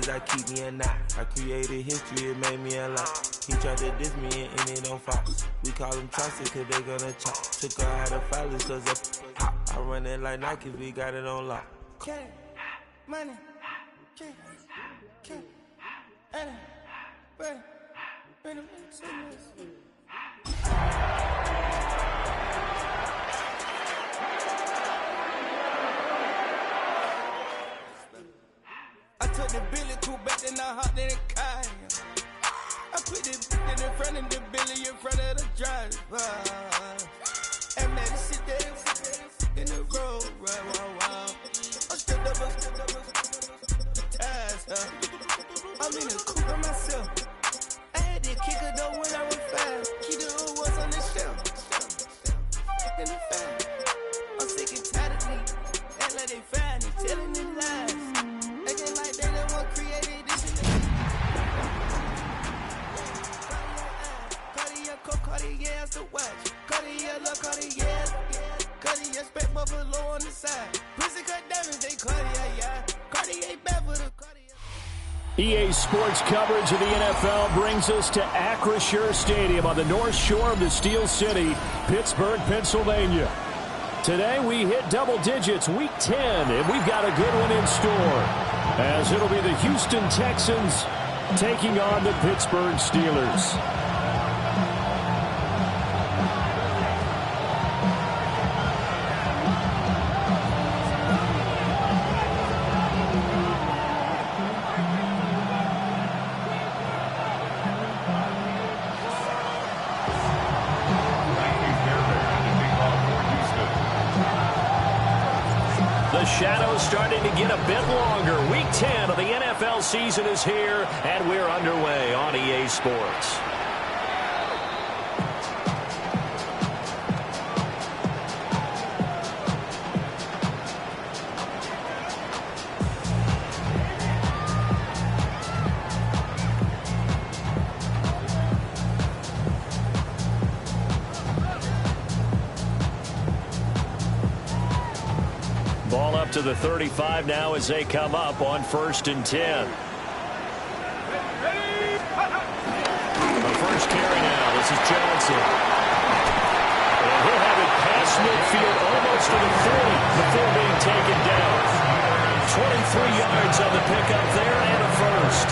I keep me a knot. I created history, it made me a lot. He tried to diss me and it don't fall. We call them trusted cause they gonna chop. Took her out of filers cause they pop. I run it like Nike, we got it on lock. Money, money, I took the Billy cool back and I hopped in the car. I put the in front of the Billy in front of the driver. And man, sit there in the road, wow. I stood up, I'm in the coupe by myself. I had to kick her though when I was fast. Keep the old ones on the shelf. In the fan. I'm sick and tired of me. Act like they find it, telling them lies. Acting like they the one created this and that. Cartier, that's the watch. Cartier, love Cartier. Cartier, spec buffalo on the side. Prison cut diamonds, they Cartier, yeah. Cartier, bad for the Cartier. EA Sports coverage of the NFL brings us to Acrisure Stadium on the north shore of the Steel City, Pittsburgh, Pennsylvania. Today we hit double digits, week 10, and we've got a good one in store, as it'll be the Houston Texans taking on the Pittsburgh Steelers. Shadows starting to get a bit longer. Week 10 of the NFL season is here, and we're underway on EA Sports. Ball up to the 35 now as they come up on 1st and 10. The first carry now. This is Johnson. And he'll have it past midfield almost to the 40 before being taken down. 23 yards on the pickup there and a first.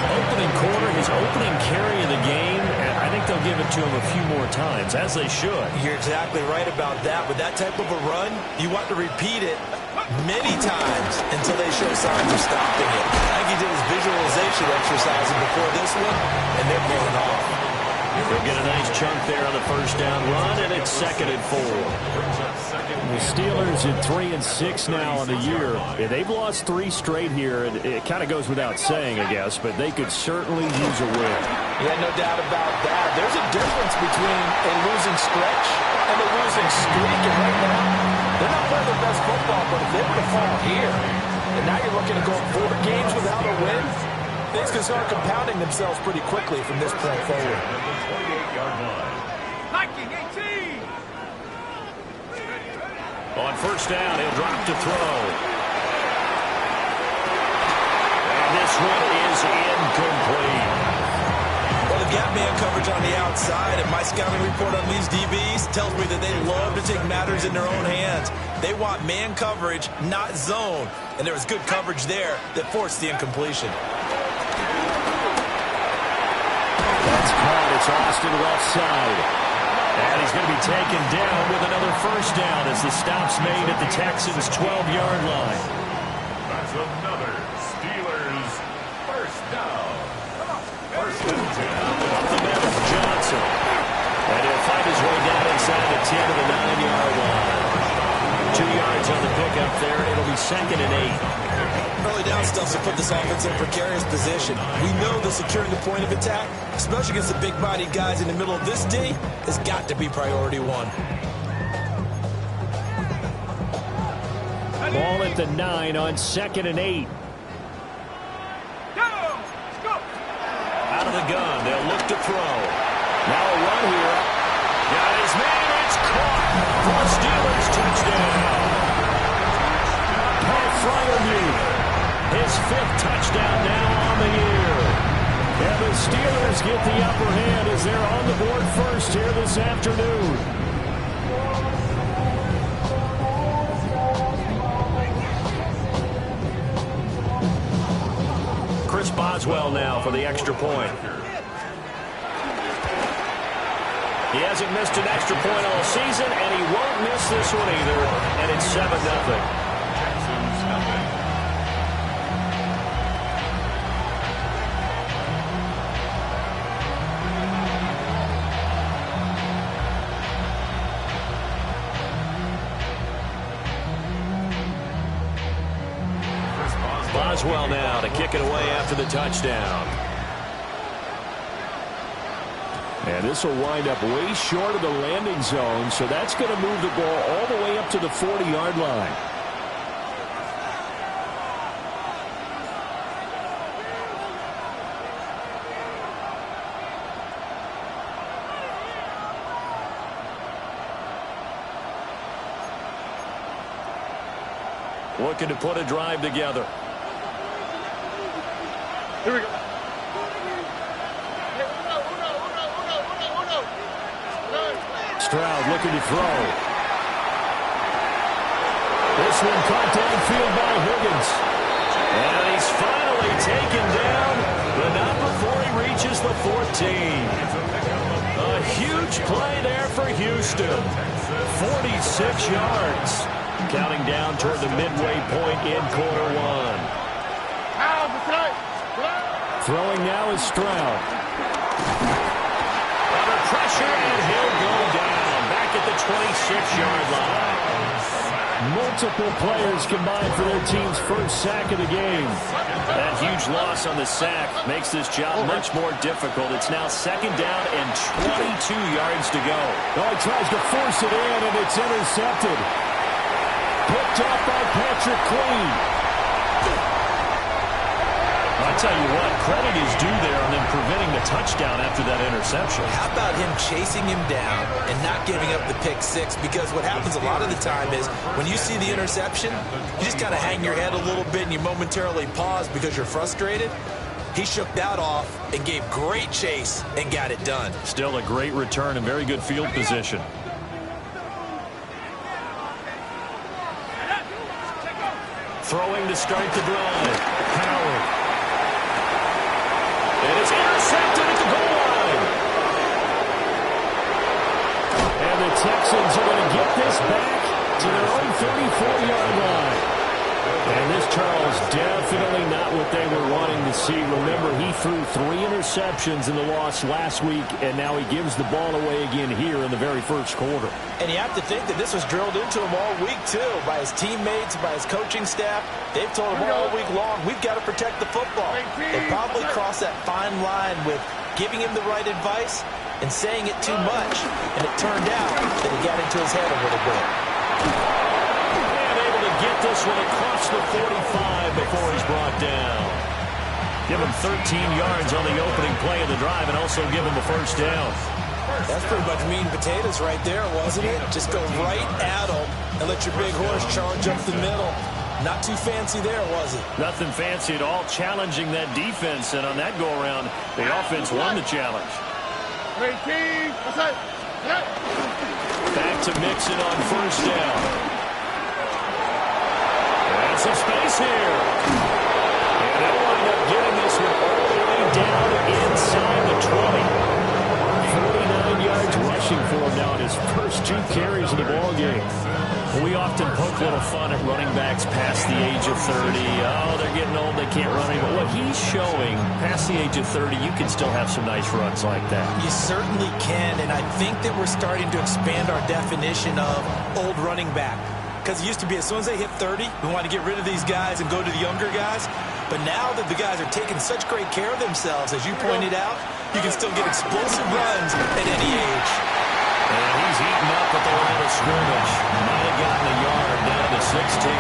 Opening quarter, his opening carry of the game, and I think they'll give it to him a few more times, as they should. You're exactly right about that. With that type of a run, you want to repeat it many times until they show signs of stopping it. I think he did his visualization exercises before this one, and they're pulling off. They'll get a nice chunk there on the first down run, and it's 2nd and 4. The Steelers at 3-6 now on the year. Yeah, they've lost 3 straight here, and it kind of goes without saying, I guess, but they could certainly use a win. Yeah, no doubt about that. There's a difference between a losing stretch and a losing streak, and right now, they're not playing their best football, but if they were to fall here, and now you're looking to go 4 games without a win, things can start compounding themselves pretty quickly from this point forward. On first down, he'll drop to throw. And this one is incomplete. Well, the gap man coverage on the outside, and my scouting report on these DBs tells me that they love to take matters in their own hands. They want man coverage, not zone. And there was good coverage there that forced the incompletion. That's caught. It's Austin left side. And he's going to be taken down with another first down as the stop's made at the Texans' 12-yard line. That's another Steelers first down. First and 10. Up the middle, Johnson. And he'll fight his way down inside the 10 of the 9-yard line. 2 yards on the pickup there. It'll be 2nd and 8. Early down stuff to put this offense in precarious position. We know that securing the point of attack, especially against the big-bodied guys in the middle of this D, has got to be priority 1. Ball at the 9 on 2nd and 8. Out of the gun, they'll look to throw. Now a run here. Got his man, it's caught for Steelers touchdown. Pat Freiermuth, his 5th touchdown now Steelers get the upper hand as they're on the board first here this afternoon. Chris Boswell now for the extra point. He hasn't missed an extra point all season, and he won't miss this one either, and it's 7-0. Boswell now to kick it away after the touchdown. And this will wind up way short of the landing zone, so that's going to move the ball all the way up to the 40-yard line. Looking to put a drive together. Here we go. Stroud looking to throw. This one caught downfield by Higgins. And he's finally taken down, but not before he reaches the 14. A huge play there for Houston. 46 yards. Counting down toward the midway point in quarter one. Throwing now is Stroud. Under pressure, and he'll go down. Back at the 26-yard line. Multiple players combined for their team's first sack of the game. That huge loss on the sack makes this job much more difficult. It's now second down and 22 yards to go. Oh, he tries to force it in, and it's intercepted. Picked up by Patrick Queen. I tell you what, credit is due there on them preventing the touchdown after that interception. How about him chasing him down and not giving up the pick six? Because what happens a lot of the time is when you see the interception, you just kind of hang your head a little bit and you momentarily pause because you're frustrated. He shook that off and gave great chase and got it done. Still a great return and very good field position. Throwing to start the drive. Howard. And it's intercepted at the goal line. And the Texans are going to get this back to their own 34-yard line. And this, Charles, definitely not what they were wanting to see. Remember, he threw 3 interceptions in the loss last week, and now he gives the ball away again here in the very first quarter. And you have to think that this was drilled into him all week, too, by his teammates, by his coaching staff. They've told him all week long, we've got to protect the football. They probably crossed that fine line with giving him the right advice and saying it too much. And it turned out that he got into his head a little bit. And able to get this one across the 45 before he's brought down. Give him 13 yards on the opening play of the drive and also give him a first down. That's pretty much meat and potatoes right there, wasn't it? Just go right at them and let your big horse charge up the middle. Not too fancy there, was it? Nothing fancy at all, challenging that defense. And on that go-around, the offense won the challenge. Back to Mixon on first down. And some space here. And they'll wind up getting this one all the way down inside the 20. 49 yards rushing for him now in his first 2 carries of the ballgame. We often poke a little fun at running backs past the age of 30. Oh, they're getting old, they can't run anymore. What he's showing, past the age of 30, you can still have some nice runs like that. You certainly can, and I think that we're starting to expand our definition of old running back. Because it used to be as soon as they hit 30, we want to get rid of these guys and go to the younger guys. But now that the guys are taking such great care of themselves, as you pointed out, you can still get explosive runs at any age. And he's eaten up at the line of scrimmage. Might have gotten a yard down to 16.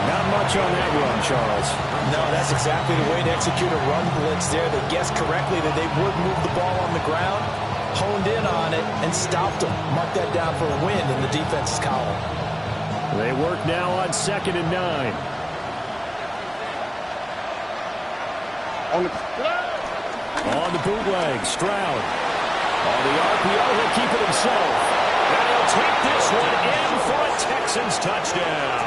Not much on that run, Charles. No, that's exactly the way to execute a run blitz there. They guessed correctly that they would move the ball on the ground, honed in on it, and stopped them. Mark that down for a win in the defense's column. They work now on 2nd and 9. On the bootleg, Stroud. On the RPO, he'll keep it himself. And he'll take this one in for a Texans touchdown.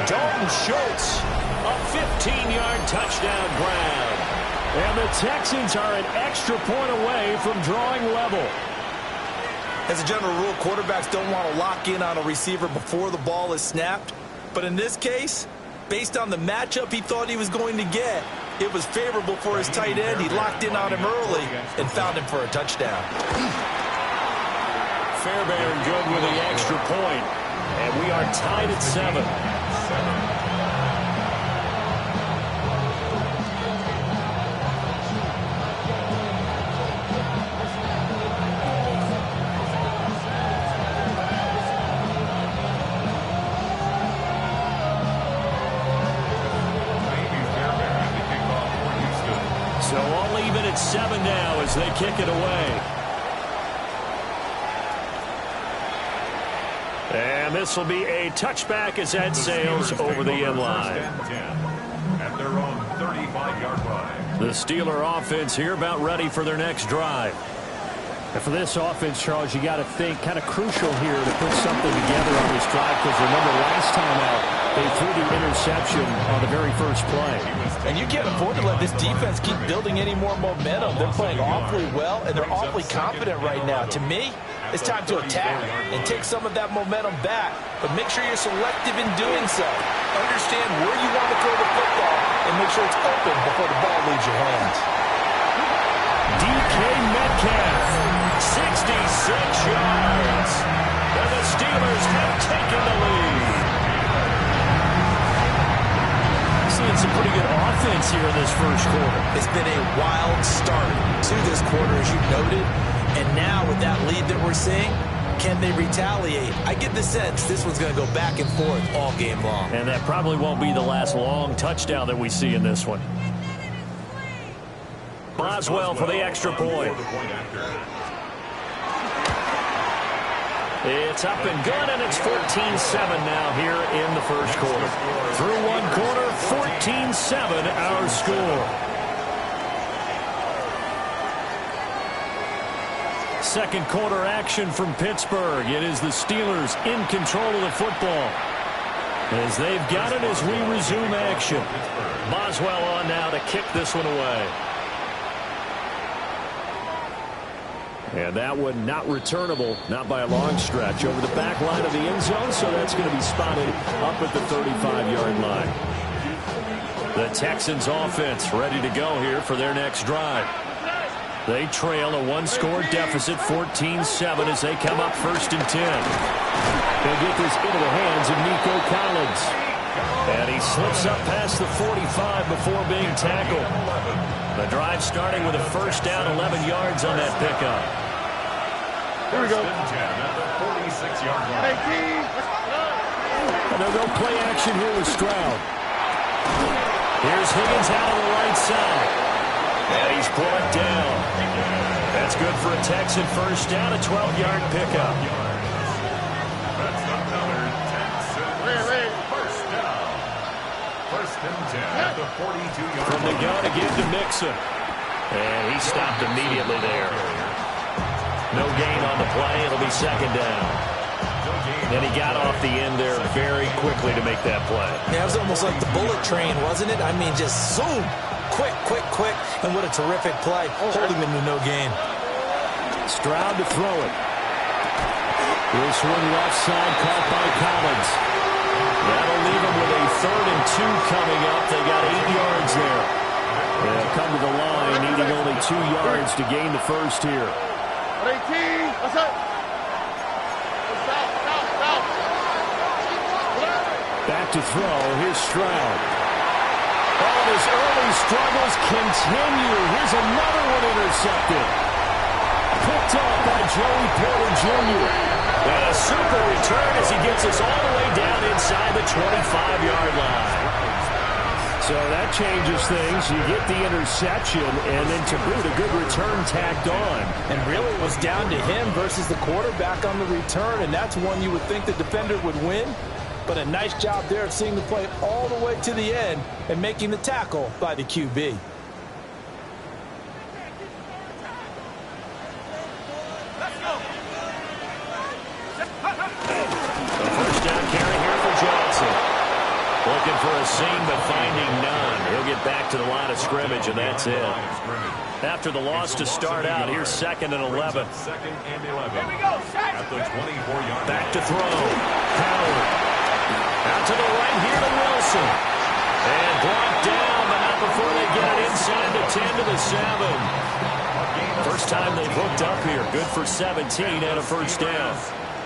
Dalton Schultz, a 15-yard touchdown grab. And the Texans are an extra point away from drawing level. As a general rule, quarterbacks don't want to lock in on a receiver before the ball is snapped. But in this case, based on the matchup he thought he was going to get, it was favorable for his tight end. He locked in on him early and found him for a touchdown. Fairbairn good with the extra point. And we are tied at 7. So all even at 7 now as they kick it away. And this will be a touchback as that sails over the end line. At their own 35-yard line. The Steeler offense here about ready for their next drive. And for this offense, Charles, you got to think kind of crucial here to put something together on this drive, because remember last time out they threw the interception on the very first play. And you can't afford to let this defense keep building any more momentum. They're playing awfully well, and they're awfully confident right now. To me, it's time to attack and take some of that momentum back. But make sure you're selective in doing so. Understand where you want to throw the football and make sure it's open before the ball leaves your hands. DK Metcalf, 66 yards. And the Steelers have taken the lead. Seeing some pretty good offense here in this first quarter. It's been a wild start to this quarter, as you noted. And now with that lead that we're seeing, can they retaliate? I get the sense this one's going to go back and forth all game long. And that probably won't be the last long touchdown that we see in this one. Boswell for the extra point. It's up and good, and it's 14-7 now here in the first quarter. Through one quarter, 14-7 our score. Second quarter action from Pittsburgh. It is the Steelers in control of the football, as they've got it as we resume action. Boswell on now to kick this one away. And that one not returnable, not by a long stretch, over the back line of the end zone, so that's going to be spotted up at the 35-yard line. The Texans offense ready to go here for their next drive. They trail a one-score deficit, 14-7, as they come up 1st and 10. They'll get this into the hands of Nico Collins. And he slips up past the 45 before being tackled. The drive starting with a first down, 11 yards on that pickup. Here we go. At the 46-yard line. And they'll go play action here with Stroud. Here's Higgins out on the right side. And he's brought down. That's good for a Texan first down, a 12-yard pickup. That's another Texan first down. 1st and 10 at the 42-yard From the line. gun again to Mixon. And he stopped immediately there. No gain on the play. It'll be 2nd down. And he got off the end there very quickly to make that play. Yeah, it was almost like the bullet train, wasn't it? I mean, just zoom. Quick, quick, quick. And what a terrific play, holding them to no gain. Stroud to throw it. This one left side caught by Collins. That'll leave him with a 3rd and 2 coming up. They got 8 yards there. They'll come to the line, needing only 2 yards to gain the first here. Back to throw. Here's Stroud. All his early struggles continue. Here's another one intercepted. Picked up by Joey Porter Jr. And a super return as he gets us all the way down inside the 25-yard line. So that changes things. You get the interception, and then to boot, a good return tacked on. And really it was down to him versus the quarterback on the return, and that's one you would think the defender would win. But a nice job there of seeing the play all the way to the end and making the tackle by the QB. finding none. He'll get back to the line of scrimmage, and that's it. After the loss to start out, here's 2nd and 11. Second and 11. Here we go, at the 24-yard. Back to throw. Howard. Out to the right here to Wilson. And blocked down, but not before they get it inside the 10 to the 7. First time they've hooked up here. Good for 17 and a first down.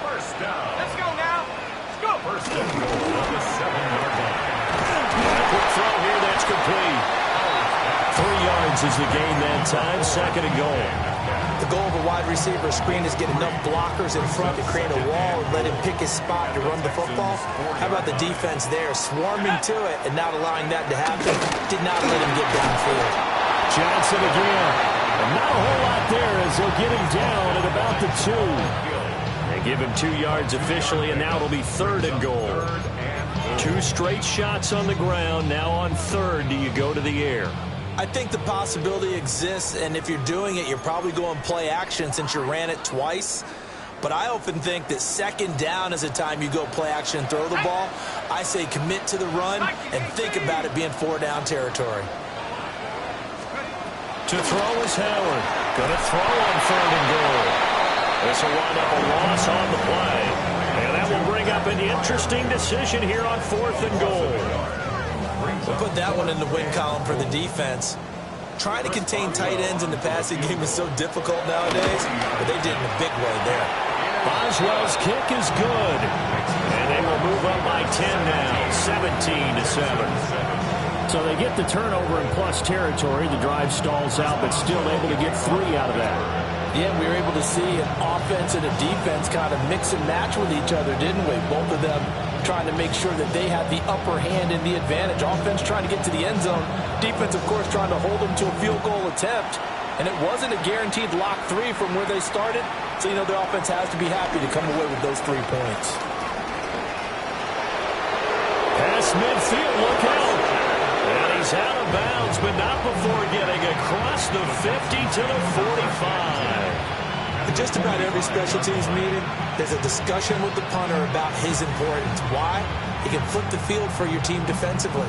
First down. Let's go now. Let's go. First and goal on the 7-yard line. And a quick throw here, that's complete. 3 yards is the gain that time. 2nd and goal. The goal of a wide receiver screen is get enough blockers in front to create a wall and let him pick his spot to run the football. How about the defense there, swarming to it and not allowing that to happen? Did not let him get downfield. Johnson again. And not a whole lot there as they'll get him down at about the 2. They give him 2 yards officially, and now it'll be 3rd and goal. 2 straight shots on the ground. Now on 3rd, do you go to the air? I think the possibility exists, and if you're doing it, you're probably going play action since you ran it twice. But I often think that 2nd down is a time you go play action and throw the ball. I say commit to the run and think about it being 4-down territory. To throw is Howard. Going to throw on 3rd and goal. This will wind up a loss on the play. And that will bring up an interesting decision here on 4th and goal. We'll put that one in the win column for the defense. Trying to contain tight ends in the passing game is so difficult nowadays, but they did it in a big way there. Boswell's kick is good. And they will move up by 10 now, 17-7. So they get the turnover in plus territory. The drive stalls out, but still able to get 3 out of that. Yeah, we were able to see an offense and a defense kind of mix and match with each other, didn't we? Both of them trying to make sure that they had the upper hand and the advantage. Offense trying to get to the end zone. Defense, of course, trying to hold them to a field goal attempt. And it wasn't a guaranteed lock 3 from where they started. So, the offense has to be happy to come away with those 3 points. Pass midfield, look out. And he's out of bounds, but not before getting across the 50 to the 45. In just about every special teams meeting, there's a discussion with the punter about his importance. Why? He can flip the field for your team defensively,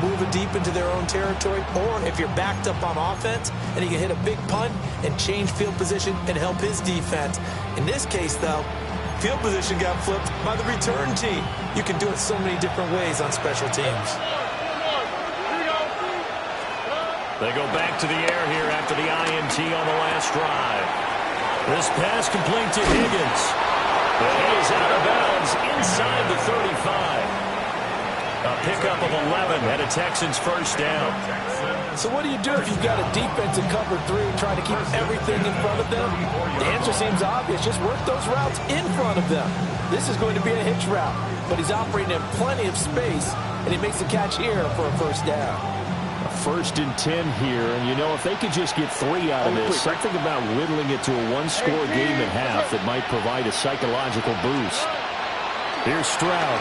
move it deep into their own territory, or if you're backed up on offense, and he can hit a big punt and change field position and help his defense. In this case, though, field position got flipped by the return team. You can do it so many different ways on special teams. They go back to the air here after the INT on the last drive. This pass complete to Higgins. But he is out of bounds inside the 35. A pickup of 11 and a Texans first down. So what do you do if you've got a defense in cover 3 trying to keep everything in front of them? The answer seems obvious. Just work those routes in front of them. This is going to be a hitch route, but he's operating in plenty of space, and he makes the catch here for a first down. 1st and 10 here, and if they could just get 3 out of this, something about whittling it to a 1-score game at half that might provide a psychological boost. Here's Stroud.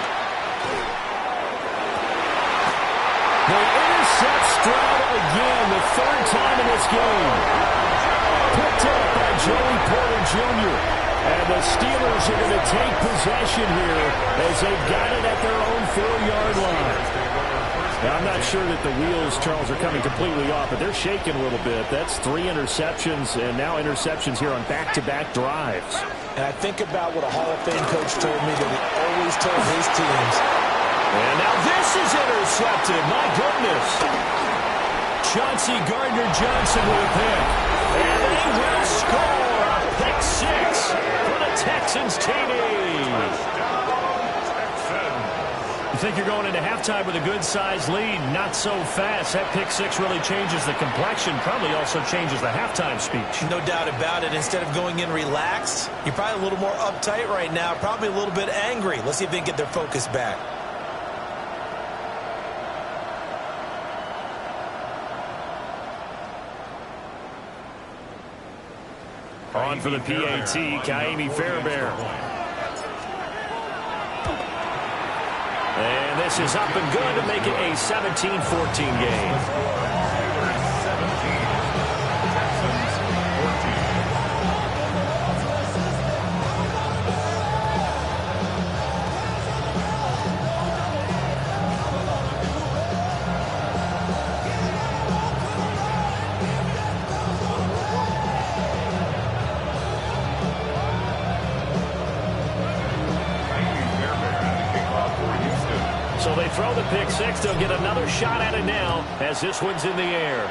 They intercept Stroud again, the 3rd time in this game. Picked up by Joey Porter Jr. And the Steelers are going to take possession here as they've got it at their own 4-yard line. Now, I'm not sure that the wheels, Charles, are coming completely off, but they're shaking a little bit. That's 3 interceptions, and now interceptions here on back-to-back drives. And I think about what a Hall of Fame coach told me that he always told his teams. And now this is intercepted. My goodness. Chauncey Gardner-Johnson with a pick. And they will score a pick 6 for the Texans TD. You think you're going into halftime with a good-sized lead, not so fast. That pick 6 really changes the complexion, probably also changes the halftime speech. No doubt about it. Instead of going in relaxed, you're probably a little more uptight right now, probably a little bit angry. Let's see if they can get their focus back. On for the PAT, Kaimi Fairbairn. And this is up and good to make it a 17-14 game. pick six. They'll get another shot at it now as this one's in the air.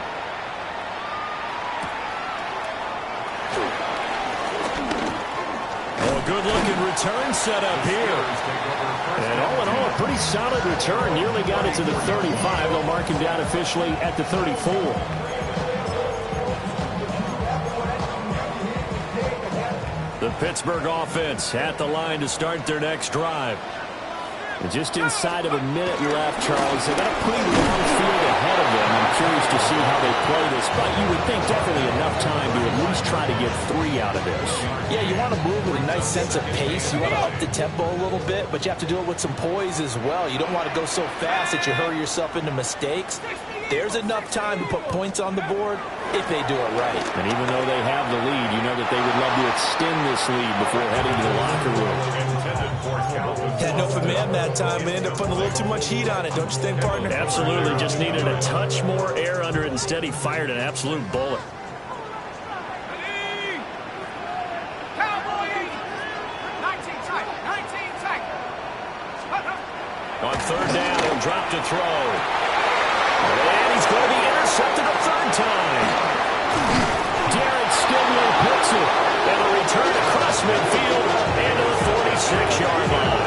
Oh, good-looking return set up here. And all in all, a pretty solid return. Nearly got it to the 35. They'll mark him down officially at the 34. The Pittsburgh offense at the line to start their next drive. And just inside of a minute left, Charles. They've got a pretty long field ahead of them. I'm curious to see how they play this, but you would think definitely enough time to at least try to get 3 out of this. Yeah, you want to move with a nice sense of pace. You want to up the tempo a little bit, but you have to do it with some poise as well. You don't want to go so fast that you hurry yourself into mistakes. There's enough time to put points on the board if they do it right. And even though they have the lead, you know that they would love to extend this lead before heading to the locker room. Had no command that time and ended up putting a little too much heat on it, don't you think, partner? Absolutely. Just needed a touch more air under it. Instead, he fired an absolute bullet. On third down, he'll drop to throw. And he's going to be intercepted a third time. Darren Stingley picks it. And a return across midfield and to the 46-yard line.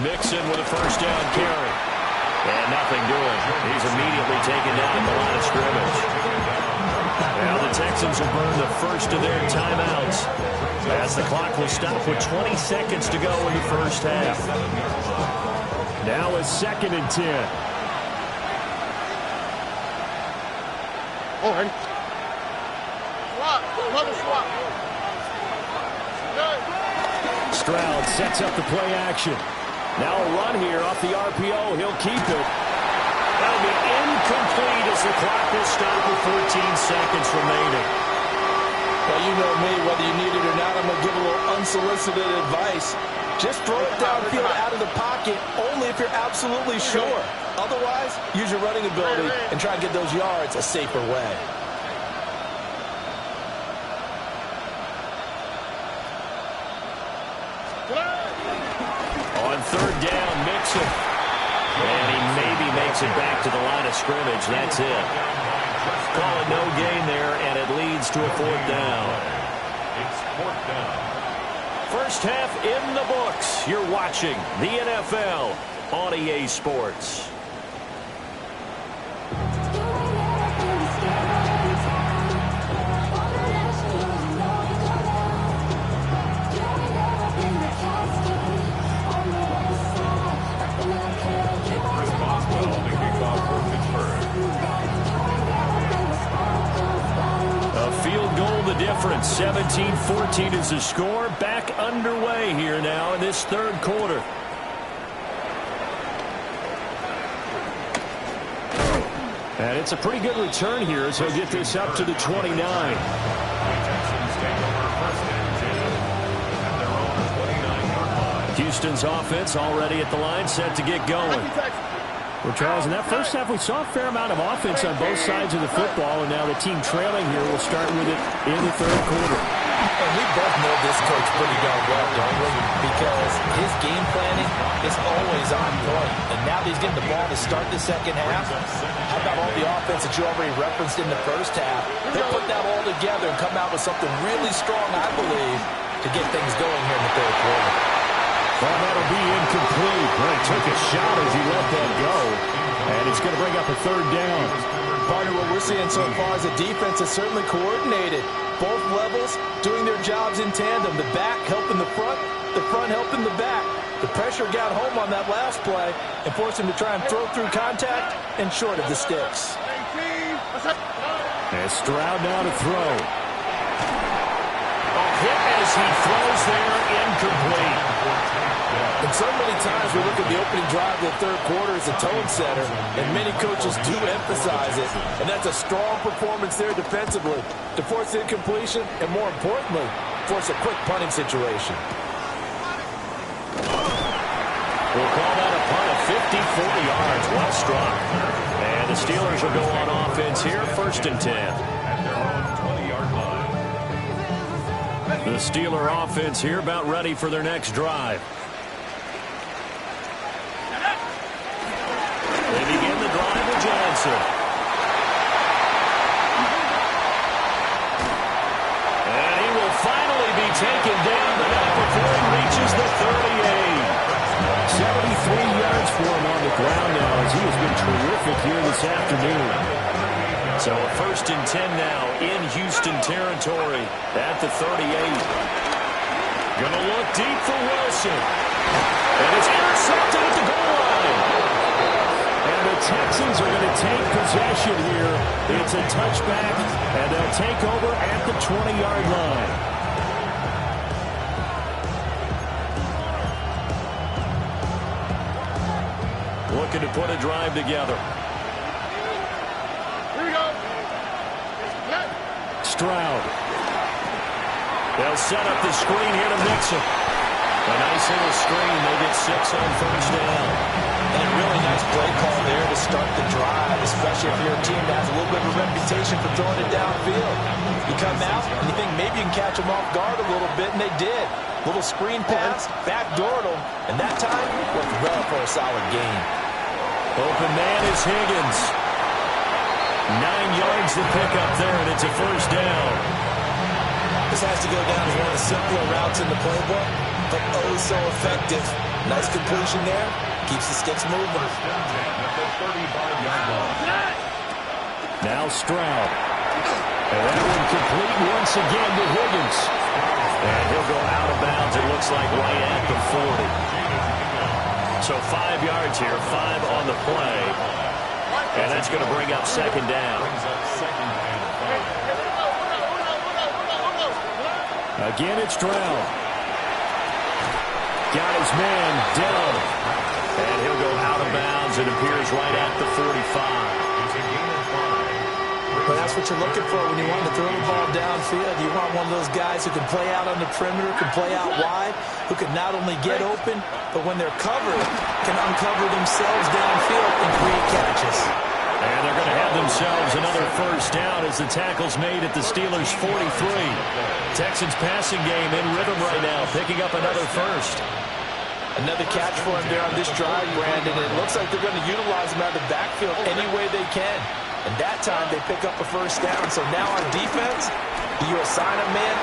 Mixon with a first down carry. And nothing doing. He's immediately taken down at the line of scrimmage. Now the Texans will burn the first of their timeouts as the clock will stop with 20 seconds to go in the first half. Now a 2nd and 10. Stroud sets up the play action. Now a run here off the RPO. He'll keep it. That'll be incomplete as the clock will stop with 14 seconds remaining. Well, you know me, whether you need it or not, I'm going to give a little unsolicited advice. Just throw it downfield out of the pocket only if you're absolutely sure. Otherwise, use your running ability and try and get those yards a safer way. On third down, Mixon. And he maybe makes it back to the line of scrimmage. That's it. Call it no gain there, and it leads to a 4th down. It's 4th down. First half in the books. You're watching the NFL on EA Sports. Difference. 17-14 is the score. Back underway here now in this third quarter. And it's a pretty good return here as he'll get this up to the 29. The Texans take over 1st and 10 at their own 29-yard line. Houston's offense already at the line, set to get going. Well, Charles, in that first half, we saw a fair amount of offense on both sides of the football, and now the team trailing here will start with it in the third quarter. And we both know this coach pretty darn well, don't we? Because his game planning is always on point. And now that he's getting the ball to start the second half, how about all the offense that you already referenced in the first half? They'll put that all together and come out with something really strong, I believe, to get things going here in the third quarter. Well, that'll be incomplete. Well, he took a shot as he let that go. And it's going to bring up a 3rd down. Partner, what we're seeing so far is the defense is certainly coordinated. Both levels doing their jobs in tandem. The back helping the front helping the back. The pressure got home on that last play and forced him to try and throw through contact and short of the sticks. And Stroud now to throw. A hit as he throws there, incomplete. And so many times we look at the opening drive of the third quarter as a tone setter, and many coaches do emphasize it. And that's a strong performance there defensively to force incompletion and, more importantly, force a quick punting situation. We'll call that a punt of 54 yards. Well struck. And the Steelers will go on offense here, 1st and 10. At their own 20-yard line. The Steeler offense here about ready for their next drive. They begin the drive with Johnson. And he will finally be taken down, but not before he reaches the 38. 73 yards for him on the ground now as he has been terrific here this afternoon. So a 1st and 10 now in Houston territory at the 38. Gonna look deep for Wilson. And it's intercepted at the goal line. And the Texans are going to take possession here. It's a touchback, and they'll take over at the 20-yard line. Looking to put a drive together. Here we go. Stroud. They'll set up the screen here to Mixon. A nice little screen. They get 6 on 1st down. And a really nice play call there to start the drive, especially if you're a team that has a little bit of a reputation for throwing it downfield. You come out and you think maybe you can catch them off guard a little bit, and they did. Little screen pass, backdoored them, and that time worked well for a solid gain. Open man is Higgins. 9 yards to pick up there, and it's a 1st down. This has to go down as one of the simpler routes in the playbook, but oh so effective. Nice completion there. Keeps the sticks moving. First and 10 at the 35-yard line. Now Stroud. And that one complete once again to Higgins. And he'll go out of bounds, it looks like, right at the 40. So 5 yards here, 5 on the play. And that's going to bring up 2nd down. Brings up 2nd and 5. Again, it's Stroud. Got his man down. And he'll go out of bounds. It appears right at the 45. It's a gain of 5. But that's what you're looking for when you want to throw the ball downfield. You want one of those guys who can play out on the perimeter, can play out wide, who can not only get open, but when they're covered, can uncover themselves downfield and create catches. And they're going to have themselves another 1st down as the tackle's made at the Steelers' 43. Texans passing game in rhythm right now, picking up another 1st. Another catch for him there on this drive, Brandon. It looks like they're going to utilize him out of the backfield any way they can. And that time they pick up a 1st down. So now on defense, do you assign a man?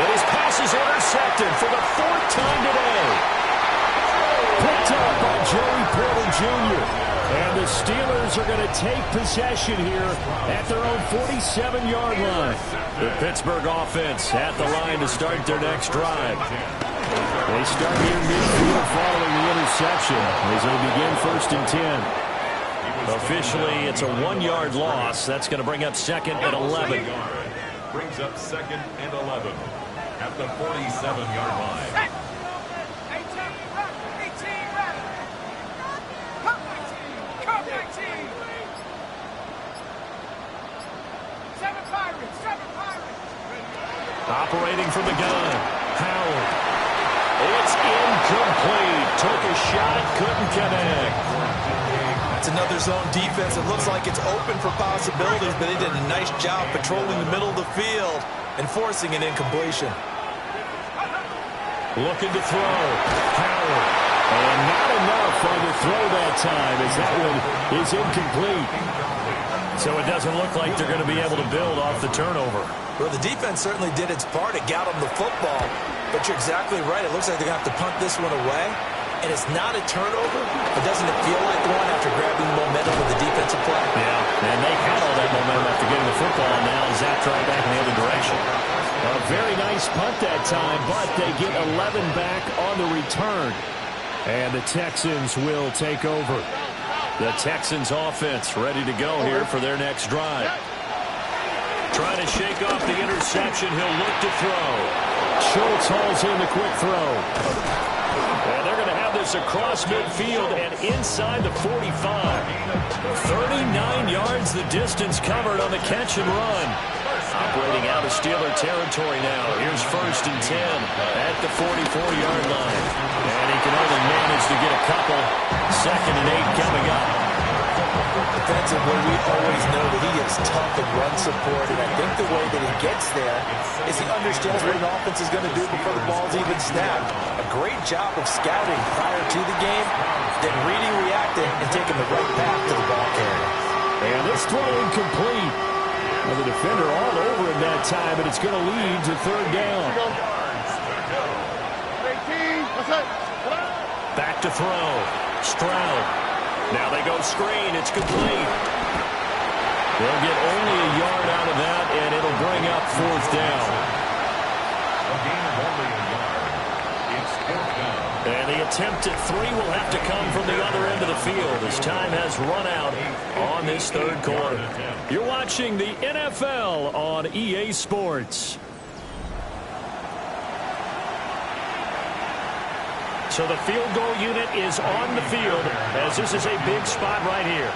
And his pass is intercepted for the 4th time today. Picked up by Joey Porter Jr. And the Steelers are going to take possession here at their own 47-yard line. The Pittsburgh offense at the line to start their next drive. They start here midfield following the interception as they begin 1st and 10. Officially, it's a 1-yard loss. That's going to bring up 2nd and 11. Brings up 2nd and 11 at the 47-yard line. 7 Pirates. Operating from the gun. Howard. It's incomplete. Took a shot, couldn't connect. It's another zone defense. It looks like it's open for possibilities, but they did a nice job patrolling the middle of the field and forcing an incompletion. Looking to throw. Howard. And not enough on the throw that time as that one is incomplete. So it doesn't look like they're going to be able to build off the turnover. Well, the defense certainly did its part. It got them the football. But you're exactly right. It looks like they're going to have to punt this one away. And it's not a turnover, but doesn't it feel like one after grabbing the momentum of the defensive play? Yeah, and they had all that momentum after getting the football, and now zapped right back in the other direction. A very nice punt that time, but they get 11 back on the return. And the Texans will take over. The Texans offense ready to go here for their next drive. Trying to shake off the interception. He'll look to throw. Schultz hauls in the quick throw. And they're going to have this across midfield and inside the 45. 39 yards the distance covered on the catch and run. Operating out of Steeler territory now. Here's 1st and 10 at the 44-yard line. And he can only manage to get a couple. 2nd and 8 coming up. Defensively, we always know that he is tough in run support, and I think the way that he gets there is he understands what an offense is going to do before the ball's even snapped. A great job of scouting prior to the game, then reading, reacting, and taking the right path to the ball carrier. And this throw incomplete. Well, the defender all over him that time, and it's going to lead to 3rd down. Back to throw. Stroud. Now they go screen. It's complete. They'll get only a yard out of that, and it'll bring up 4th down. A gain of only a yard. It's 4th down. And the attempt at 3 will have to come from the other end of the field as time has run out on this 3rd quarter. You're watching the NFL on EA Sports. So the field goal unit is on the field as this is a big spot right here.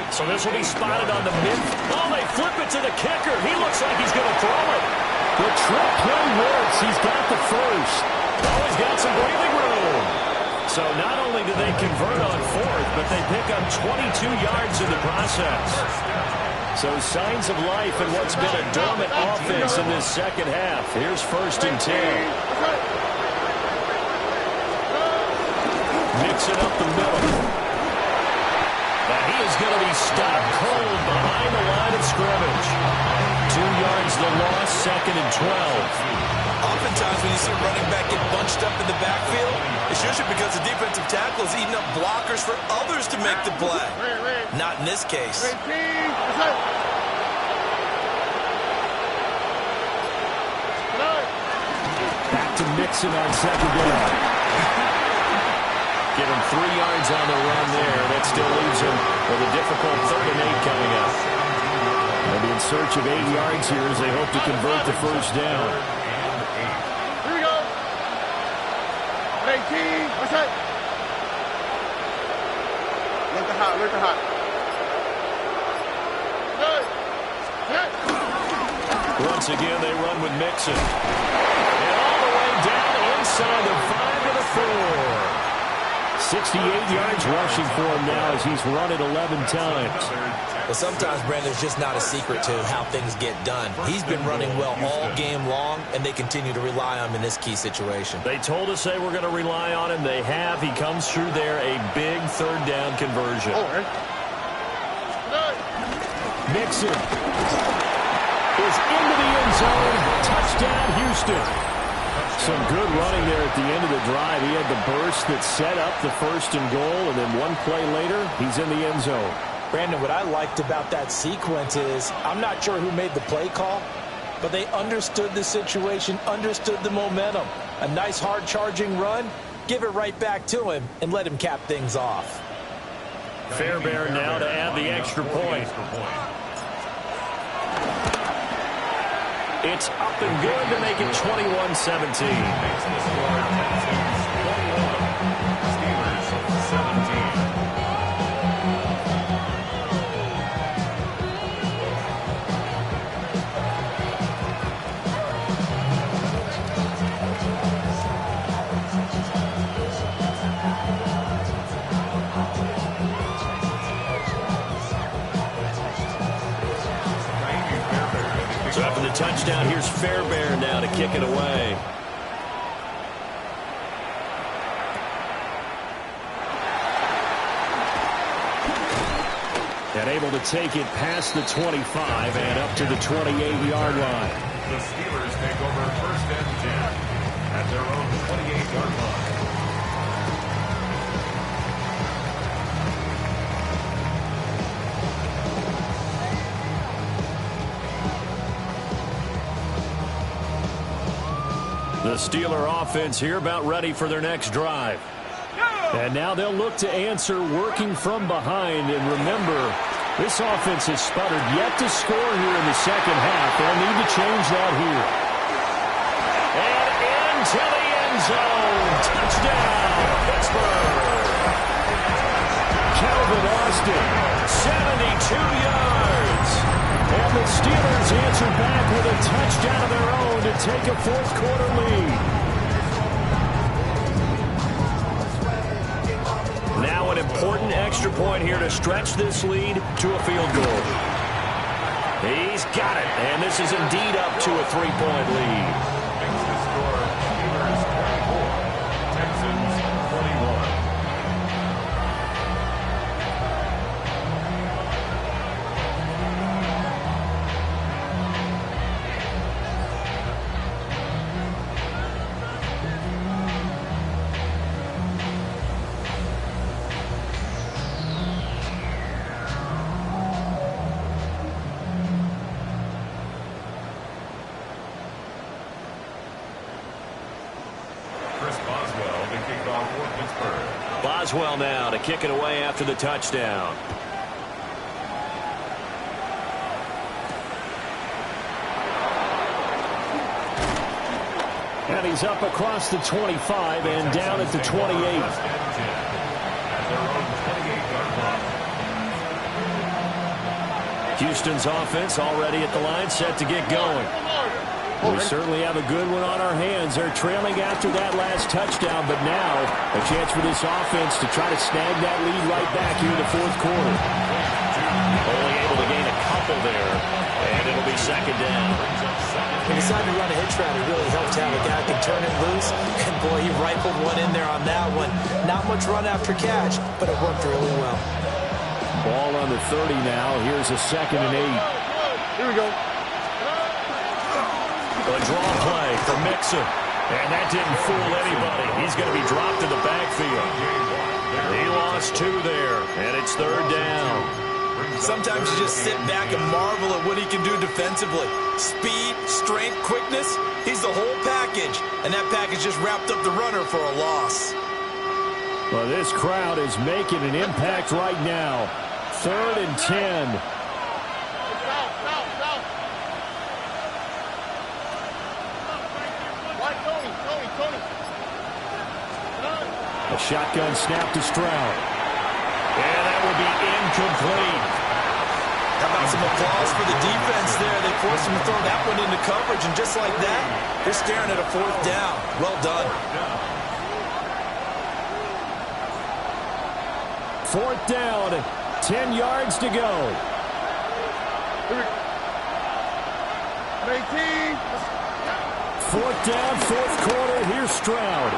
So this will be spotted on the mid. Oh, they flip it to the kicker. He looks like he's going to throw it. The trick play works. He's got the first. Oh, he's got some breathing room. So not only do they convert on 4th, but they pick up 22 yards in the process. So signs of life in what's been a dormant offense in this 2nd half. Here's 1st and 10. Mix it up the middle. Now he is going to be stopped cold behind the line of scrimmage. 2 yards the loss, 2nd and 12. Oftentimes when you see a running back get bunched up in the backfield, it's usually because the defensive tackle is eating up blockers for others to make the play. Not in this case. Back to Mixon on 2nd down. Give him 3 yards on the run there. That still leaves him with a difficult 3rd and 8 coming up. They'll be in search of 8 yards here as they hope to convert the 1st down. Here we go. 18. What's that? Look at hot. Look at hot. Once again, they run with Mixon. And all the way down inside the 5 to the 4. 68 yards rushing for him now as he's run it 11 times. Well, sometimes, Brandon, it's just not a secret to how things get done. He's been running well all game long, and they continue to rely on him in this key situation. They told us they were going to rely on him. They have. He comes through there, a big 3rd down conversion. Mixon is into the end zone. Touchdown, Houston. Some good running there at the end of the drive. He had the burst that set up the 1st and goal, and then 1 play later, he's in the end zone. Brandon, what I liked about that sequence is I'm not sure who made the play call, but they understood the situation, understood the momentum. A nice hard-charging run, give it right back to him, and let him cap things off. Fairbairn now to add the extra point. It's up and good to make it 21-17. Steelers 17. So after the touchdown, here's Fairbairn now to kick it away. And able to take it past the 25 and up to the 28-yard line. The Steelers take over 1st and 10 at their own 28-yard line. The Steeler offense here about ready for their next drive. And now they'll look to answer working from behind. And remember, this offense has sputtered yet to score here in the 2nd half. They'll need to change that here. And into the end zone. Touchdown, Pittsburgh. Calvin Austin, 72 yards. And the Steelers answer back with a touchdown of their own to take a 4th quarter lead. important extra point here to stretch this lead to a field goal. He's got it, and this is indeed up to a 3-point lead. Makes the score Steelers 24, Texans 21. Boswell now to kick it away after the touchdown. And he's up across the 25 and down at the 28. Houston's offense already at the line, set to get going. We certainly have a good one on our hands. They're trailing after that last touchdown, but now a chance for this offense to try to snag that lead right back here in the fourth quarter. Only able to gain a couple there, and it'll be second down. He decided to run a hitch route. It really helped to have a guy who can turn it loose. And, boy, he rifled one in there on that one. Not much run after catch, but it worked really well. Ball on the 30 now. Here's a 2nd and 8. Here we go. A draw play for Mixon. And that didn't fool anybody. He's going to be dropped in the backfield. He lost 2 there, and it's 3rd down. Sometimes you just sit back and marvel at what he can do defensively. Speed, strength, quickness, he's the whole package. And that package just wrapped up the runner for a loss. Well, this crowd is making an impact right now. 3rd and 10. A shotgun snap to Stroud. And that will be incomplete. How about some applause for the defense there? They forced him to throw that one into coverage, and just like that, they're staring at a 4th down. Well done. 4th down, 10 yards to go. 18. 4th down, 4th quarter. Here's Stroud.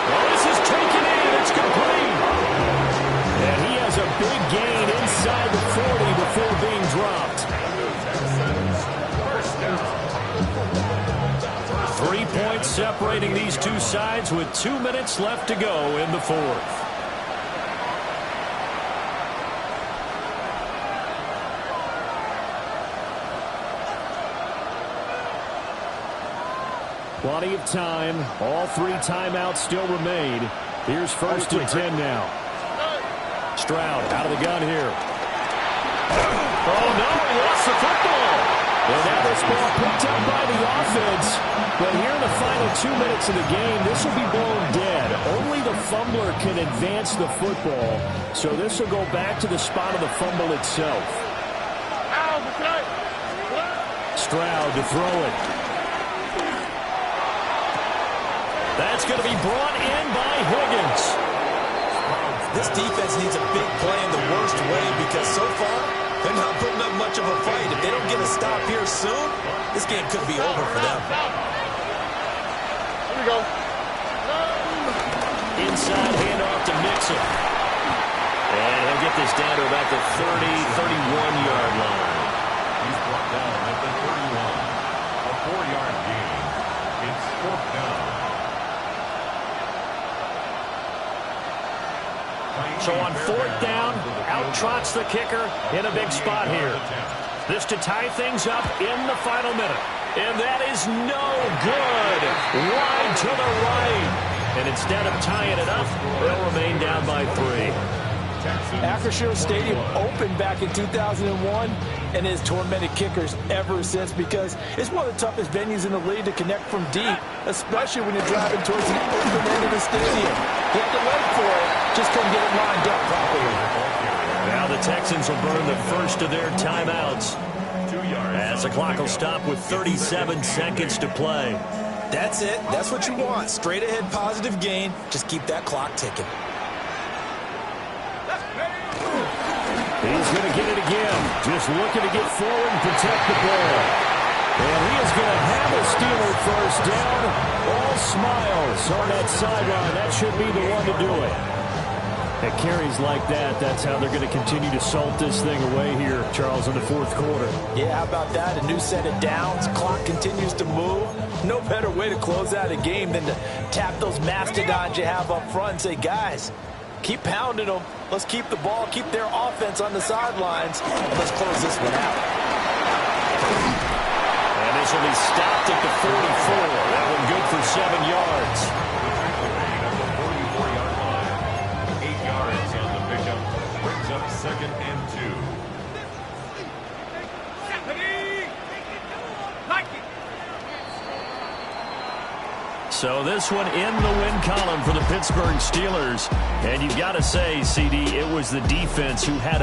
Well, this is taken in. It's complete. And he has a big gain inside the 40 before being dropped. 3 points separating these two sides with 2 minutes left to go in the 4th. Plenty of time. All 3 timeouts still remain. Here's 1st and 10 now. Stroud out of the gun here. Oh, no, he lost the football. And now this ball picked up by the offense. But here in the final 2 minutes of the game, this will be blown dead. Only the fumbler can advance the football. So this will go back to the spot of the fumble itself. Stroud to throw it. That's going to be brought in by Higgins. This defense needs a big play in the worst way because so far, they're not putting up much of a fight. If they don't get a stop here soon, this game could be over for them. Here we go. Inside handoff to Mixon. And he'll get this down to about the 30, 31-yard line. He's brought down at the 31. A 4-yard gain. It's 4th down. So on 4th down, out trots the kicker in a big spot here. This to tie things up in the final minute. And that is no good. Wide to the right. And instead of tying it up, they'll remain down by 3. Acrisure Stadium opened back in 2001 and has tormented kickers ever since because it's one of the toughest venues in the league to connect from deep, especially when you're driving towards the open end of the stadium. He had to wait for it, just couldn't get it lined up properly. Now the Texans will burn the first of their timeouts as the clock will stop with 37 seconds to play. That's it. That's what you want. Straight ahead positive gain. Just keep that clock ticking. going to get it again. Just looking to get forward and protect the ball. And he is going to have a Steeler first down. All smiles on that sideline. That should be the one to do it. At carries like that, that's how they're going to continue to salt this thing away here, Charles, in the fourth quarter. Yeah, how about that? A new set of downs. Clock continues to move. No better way to close out a game than to tap those mastodons you have up front and say, guys, keep pounding them. Let's keep the ball, keep their offense on the sidelines, and let's close this one out. And this will be stopped at the 44. That one good for 7 yards. Second and 2. So this one in the win column for the Pittsburgh Steelers. And you've got to say, CD, it was the defense who had